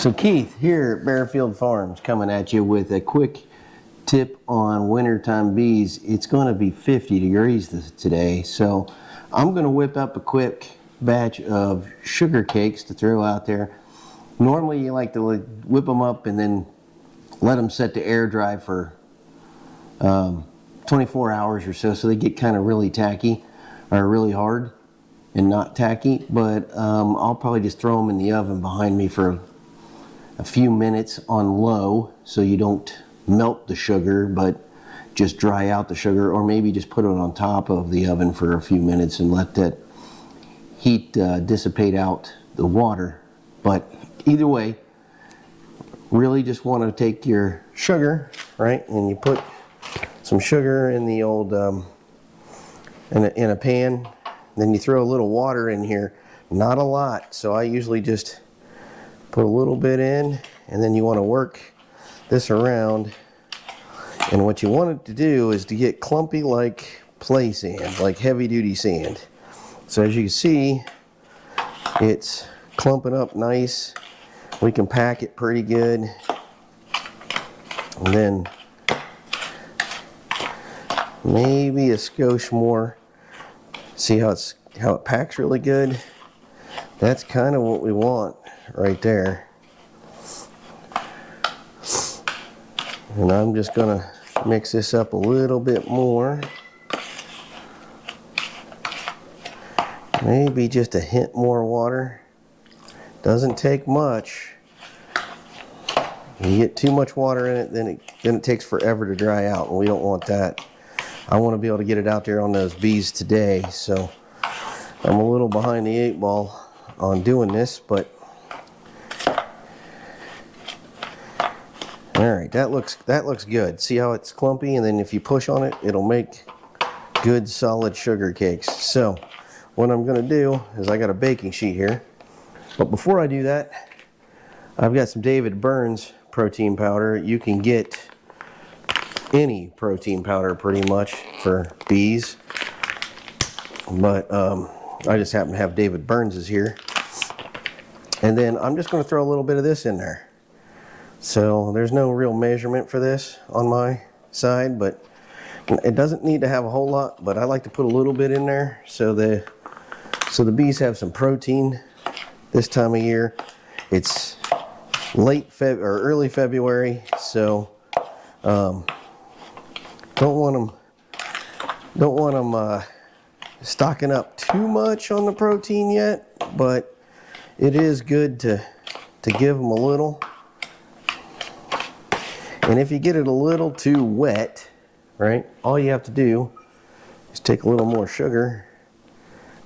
So Keith here at Bearfield Farms coming at you with a quick tip on wintertime bees. It's going to be 50 degrees today, so I'm going to whip up a quick batch of sugar cakes to throw out there. Normally you like to whip them up and then let them set to air dry for 24 hours or so they get kind of really tacky or really hard and not tacky, but I'll probably just throw them in the oven behind me for a few minutes on low so you don't melt the sugar but just dry out the sugar, or maybe just put it on top of the oven for a few minutes and let that heat dissipate out the water. But either way, really just want to take your sugar, right, and you put some sugar in the old in a pan, then you throw a little water in here, not a lot, so I usually just put a little bit in, and then you want to work this around, and what you want it to do is to get clumpy like play sand, like heavy duty sand. So as you can see, it's clumping up nice. We can pack it pretty good, and then maybe a skosh more. See how it packs really good? That's kind of what we want right there. And I'm just gonna mix this up a little bit more. Maybe just a hint more water. Doesn't take much. You get too much water in it, then it takes forever to dry out, and we don't want that. I want to be able to get it out there on those bees today, so I'm a little behind the 8 ball on doing this, but all right, that looks good. See how it's clumpy, and then if you push on it, it'll make good solid sugar cakes. So what I'm going to do is I got a baking sheet here, but before I do that, I've got some David Burns protein powder. You can get any protein powder pretty much for bees, but I just happen to have David Burns's here. And then I'm just going to throw a little bit of this in there. So there's no real measurement for this on my side, but it doesn't need to have a whole lot, but I like to put a little bit in there so the bees have some protein this time of year. It's late or early February, so don't want them stocking up too much on the protein yet, but it is good to give them a little. And if you get it a little too wet, right, all you have to do is take a little more sugar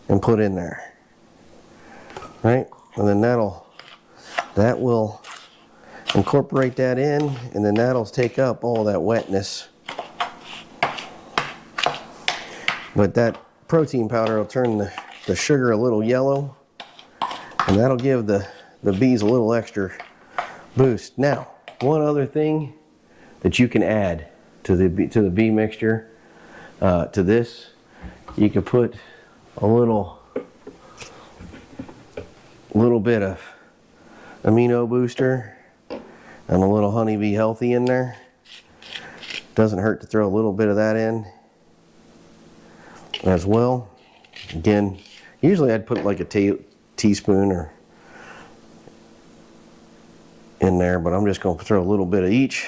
and put in there, right, and then that will incorporate that in, and then that'll take up all that wetness. But that protein powder will turn the sugar a little yellow, and that'll give the bees a little extra boost. Now, one other thing that you can add to the bee mixture, to this, you can put a little bit of amino booster and a little honeybee healthy in there. Doesn't hurt to throw a little bit of that in as well. Again, usually I'd put like a teaspoon or in there, but I'm just going to throw a little bit of each,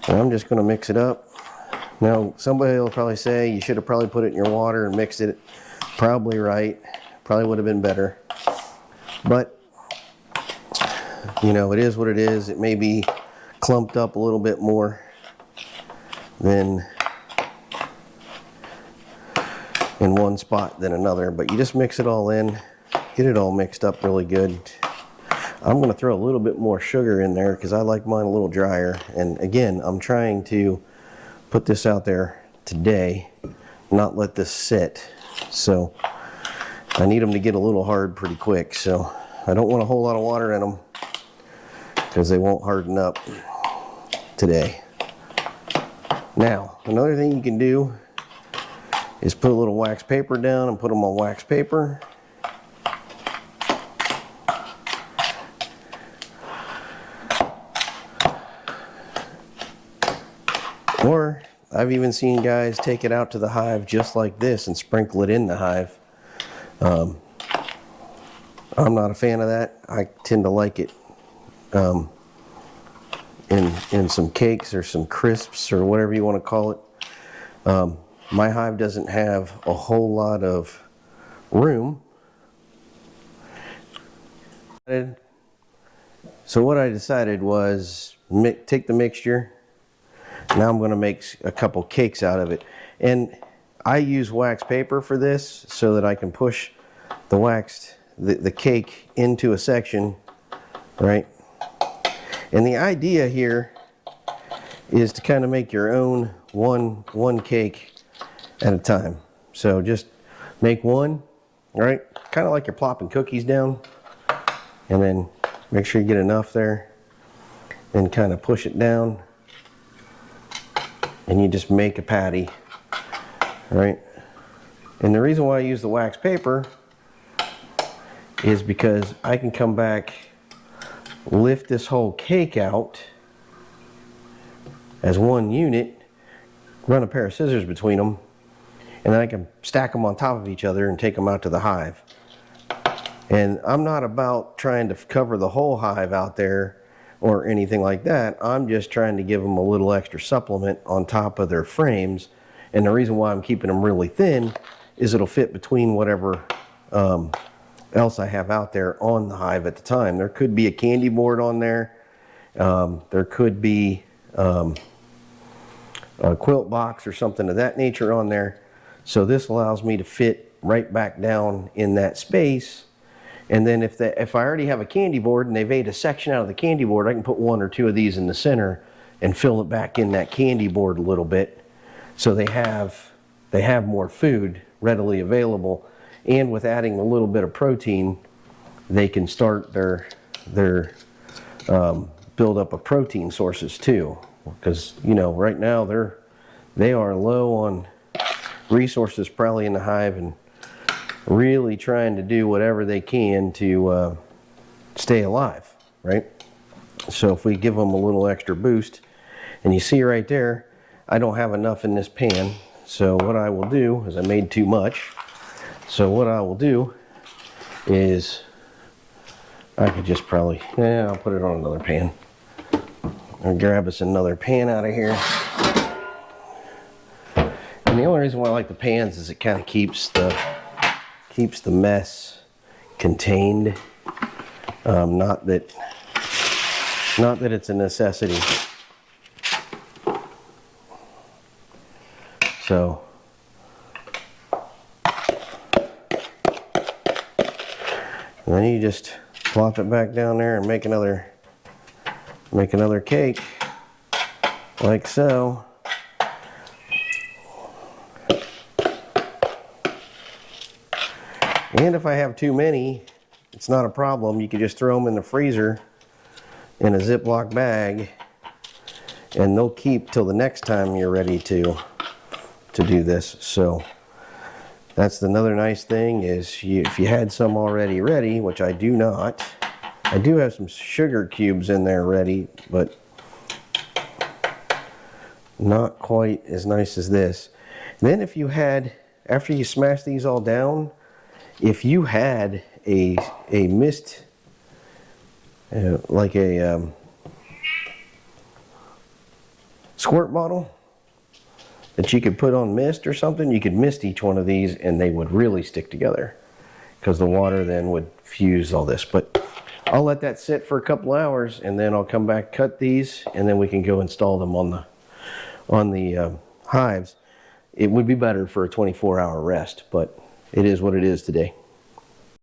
and I'm just going to mix it up. Now somebody will probably say you should have probably put it in your water and mixed it. Probably right, probably would have been better, but you know, it is what it is. It may be clumped up a little bit more than in one spot than another, but you just mix it all in, get it all mixed up really good. I'm going to throw a little bit more sugar in there because I like mine a little drier, and again, I'm trying to put this out there today, not let this sit, so I need them to get a little hard pretty quick, so I don't want a whole lot of water in them because they won't harden up today. Now, another thing you can do is put a little wax paper down and put them on wax paper. Or I've even seen guys take it out to the hive just like this and sprinkle it in the hive. I'm not a fan of that. I tend to like it in some cakes or some crisps or whatever you want to call it. My hive doesn't have a whole lot of room. So what I decided was take the mixture. Now I'm going to make a couple cakes out of it. And I use wax paper for this so that I can push the cake into a section, right? And the idea here is to kind of make your own one cake at a time. So just make one, right? Kind of like you're plopping cookies down, and then make sure you get enough there, and kind of push it down, and you just make a patty, right? And the reason why I use the wax paper is because I can come back, lift this whole cake out as one unit, run a pair of scissors between them, and then I can stack them on top of each other and take them out to the hive. And I'm not about trying to cover the whole hive out there or anything like that. I'm just trying to give them a little extra supplement on top of their frames. And the reason why I'm keeping them really thin is it'll fit between whatever else I have out there on the hive at the time. There could be a candy board on there. There could be a quilt box or something of that nature on there. So this allows me to fit right back down in that space. And then if I already have a candy board and they've ate a section out of the candy board, I can put one or two of these in the center and fill it back in that candy board a little bit. So they have more food readily available. And with adding a little bit of protein, they can start their build up of protein sources too. Because, you know, right now they are low on resources probably in the hive, and really trying to do whatever they can to stay alive, right? So if we give them a little extra boost, and you see right there, I don't have enough in this pan. So what I will do is I made too much. So what I will do is I could just probably, I'll put it on another pan. I'll grab us another pan out of here. And the only reason why I like the pans is it kind of keeps the mess contained. Not that it's a necessity. So and then you just plop it back down there and make another cake like so. And if I have too many, it's not a problem. You can just throw them in the freezer in a Ziploc bag, and they'll keep till the next time you're ready to do this. So that's another nice thing is if you had some already ready, which I do not. I do have some sugar cubes in there ready, but not quite as nice as this. And then if you had, after you smash these all down, if you had a mist, like a squirt bottle that you could put on mist or something, you could mist each one of these and they would really stick together because the water then would fuse all this. But I'll let that sit for a couple hours and then I'll come back, cut these, and then we can go install them on the hives. It would be better for a 24-hour rest, but it is what it is today.